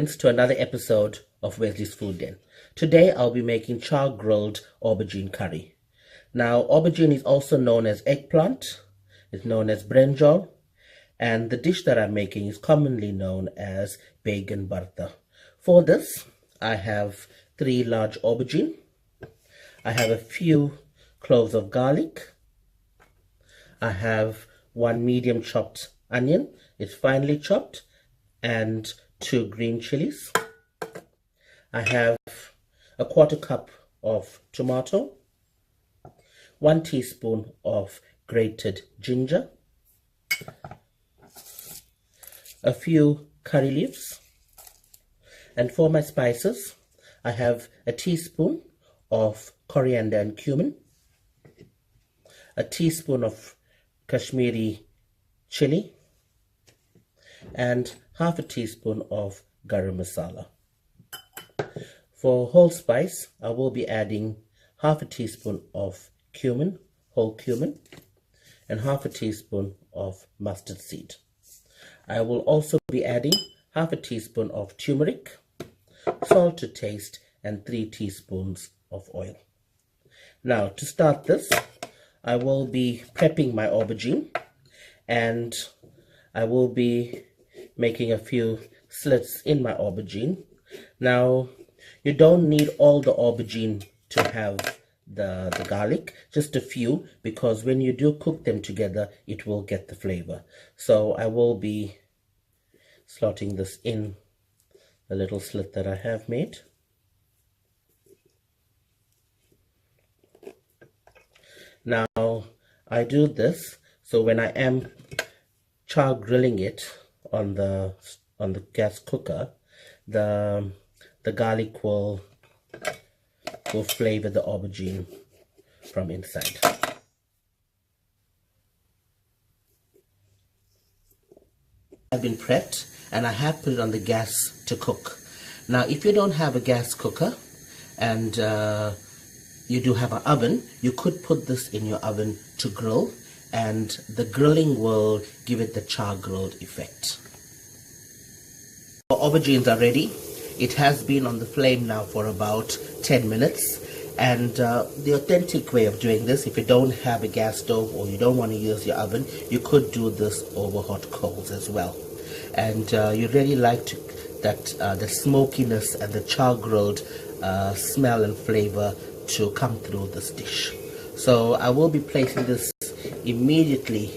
friends, to another episode of Wesley's Food Den. Today I'll be making char-grilled aubergine curry. Now, aubergine is also known as eggplant, it's known as brinjal, and the dish that I'm making is commonly known as Baigan Bartha. For this, I have 3 large aubergine. I have a few cloves of garlic. I have 1 medium chopped onion, it's finely chopped, and 2 green chillies. I have a 1/4 cup of tomato, 1 teaspoon of grated ginger, a few curry leaves, and for my spices, I have a teaspoon of coriander and cumin, a teaspoon of Kashmiri Chilli, and half a teaspoon of garam masala. For whole spice, I will be adding half a teaspoon of cumin, whole cumin, and half a teaspoon of mustard seed. I will also be adding half a teaspoon of tumeric, salt to taste, and 3 teaspoons of oil. Now, to start this, I will be prepping my aubergine, and I will be making a few slits in my aubergine. Now, you don't need all the aubergine to have the garlic, just a few, because when you do cook them together, it will get the flavor. So I will be slotting this in the little slit that I have made. Now, I do this so when I am char-grilling it on the gas cooker, the garlic will flavor the aubergine from inside. I've been prepped and I have put it on the gas to cook. Now, if you don't have a gas cooker and you do have an oven, you could put this in your oven to grill, and the grilling will give it the char-grilled effect. Our aubergines are ready. It has been on the flame now for about 10 minutes, and the authentic way of doing this, if you don't have a gas stove or you don't want to use your oven, you could do this over hot coals as well. And you really like the smokiness and the char-grilled smell and flavor to come through this dish. So I will be placing this immediately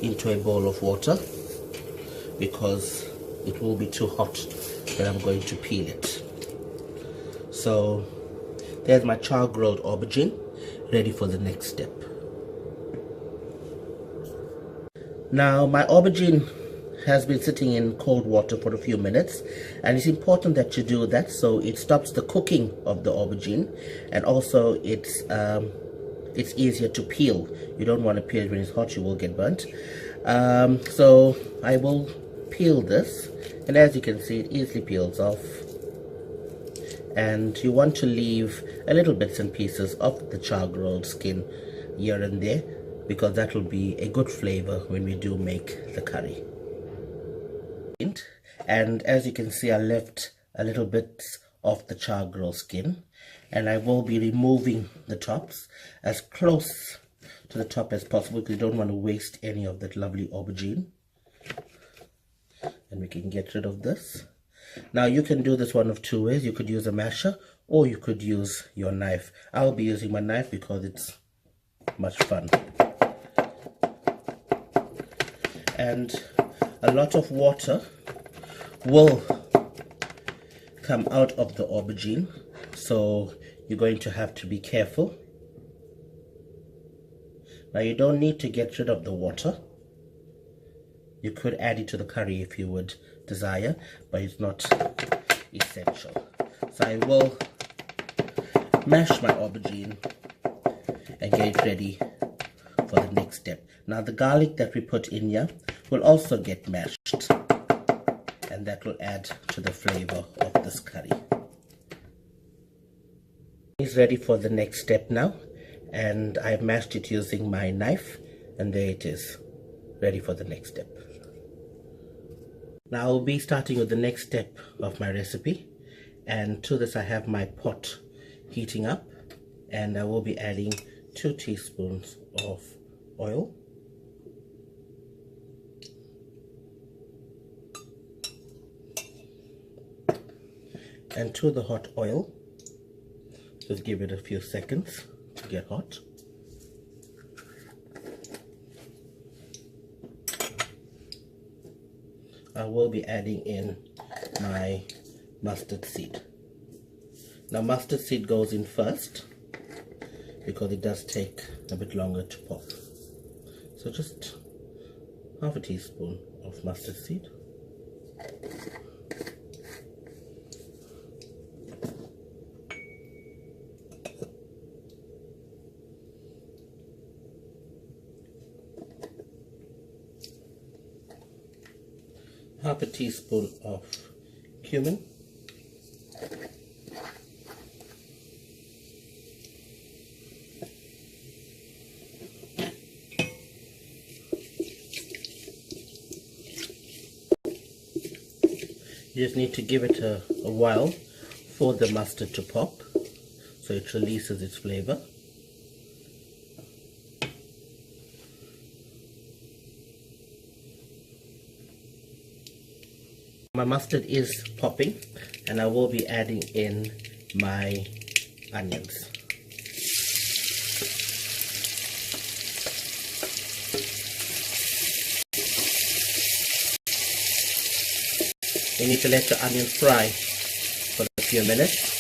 into a bowl of water because it will be too hot when I'm going to peel it. So there's my char-grilled aubergine ready for the next step. Now, my aubergine has been sitting in cold water for a few minutes, and it's important that you do that so it stops the cooking of the aubergine, and also it's easier to peel. You don't want to peel it when it's hot, you will get burnt. So I will peel this, and as you can see, it easily peels off, and you want to leave a little bits and pieces of the char-grilled skin here and there because that will be a good flavor when we do make the curry. And as you can see, I left a little bit of the char-grilled skin, and I will be removing the tops as close to the top as possible because you don't want to waste any of that lovely aubergine. And we can get rid of this. Now, you can do this one of 2 ways. You could use a masher or you could use your knife. I'll be using my knife because it's much fun. And a lot of water will come out of the aubergine, so you're going to have to be careful. Now, you don't need to get rid of the water. You could add it to the curry if you would desire, but it's not essential. So I will mash my aubergine and get it ready for the next step. Now, the garlic that we put in here will also get mashed, and that will add to the flavor of this curry. It's ready for the next step now, and I've mashed it using my knife, and there it is, ready for the next step. Now I'll be starting with the next step of my recipe, and to this I have my pot heating up, and I will be adding 2 teaspoons of oil, and to the hot oil, just give it a few seconds to get hot. I will be adding in my mustard seed. Now mustard seed goes in first because it does take a bit longer to pop. So just half a teaspoon of mustard seed. Half a teaspoon of cumin, you just need to give it a while for the mustard to pop so it releases its flavor. My mustard is popping, and I will be adding in my onions. You need to let the onions fry for a few minutes.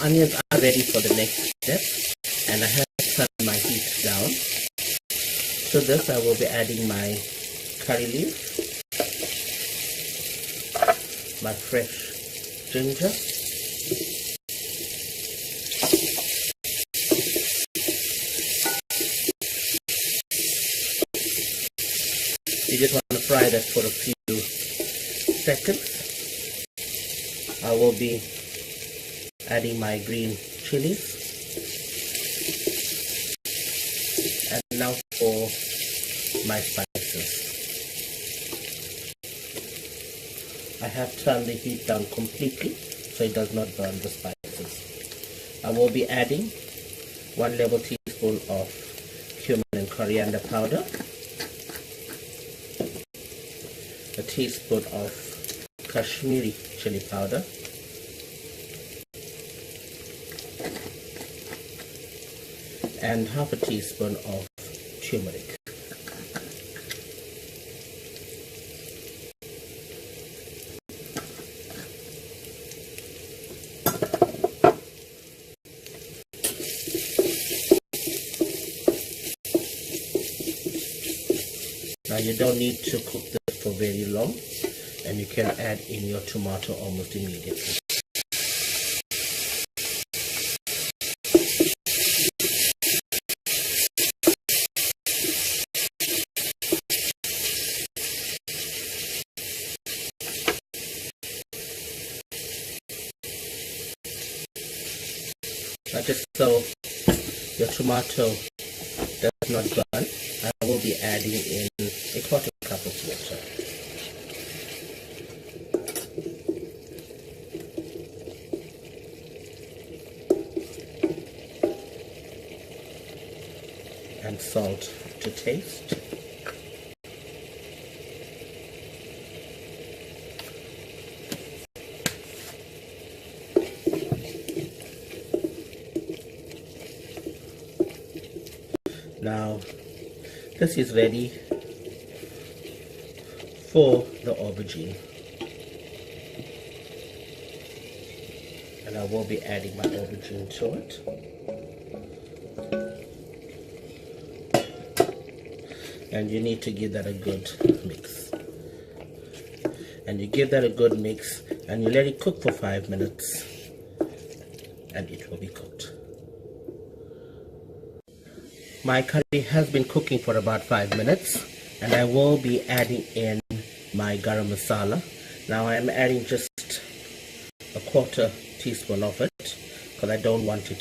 Onions are ready for the next step, and I have turned my heat down. To this I will be adding my curry leaf, my fresh ginger, you just want to fry that for a few seconds. I will be adding my green chilies, and now for my spices. I have turned the heat down completely so it does not burn the spices. I will be adding 1 level teaspoon of cumin and coriander powder, a teaspoon of Kashmiri Chilli powder, and half a teaspoon of tumeric. Now you don't need to cook this for very long, and you can add in your tomato almost immediately. Now just so your tomato does not burn, I will be adding in a quarter cup of water. And salt to taste. Now this is ready for the aubergine, and I will be adding my aubergine to it. And you need to give that a good mix, and you give that a good mix and you let it cook for 5 minutes, and it will be cooked. My curry has been cooking for about 5 minutes, and I will be adding in my garam masala. Now I am adding just a quarter teaspoon of it, because I don't want it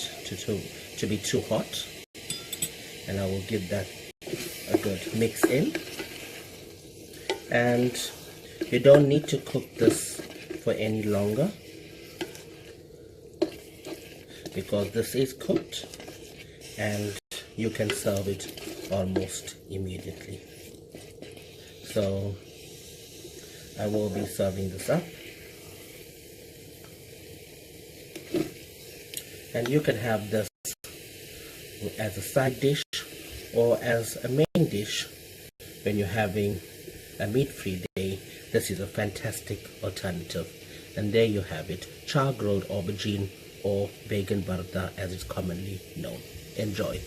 to be too hot. And I will give that a good mix in. And you don't need to cook this for any longer, because this is cooked and you can serve it almost immediately. So I will be serving this up, and you can have this as a side dish or as a main dish when you're having a meat-free day. This is a fantastic alternative. And there you have it, char-grilled aubergine, or Baigan Bartha as it's commonly known. Enjoy.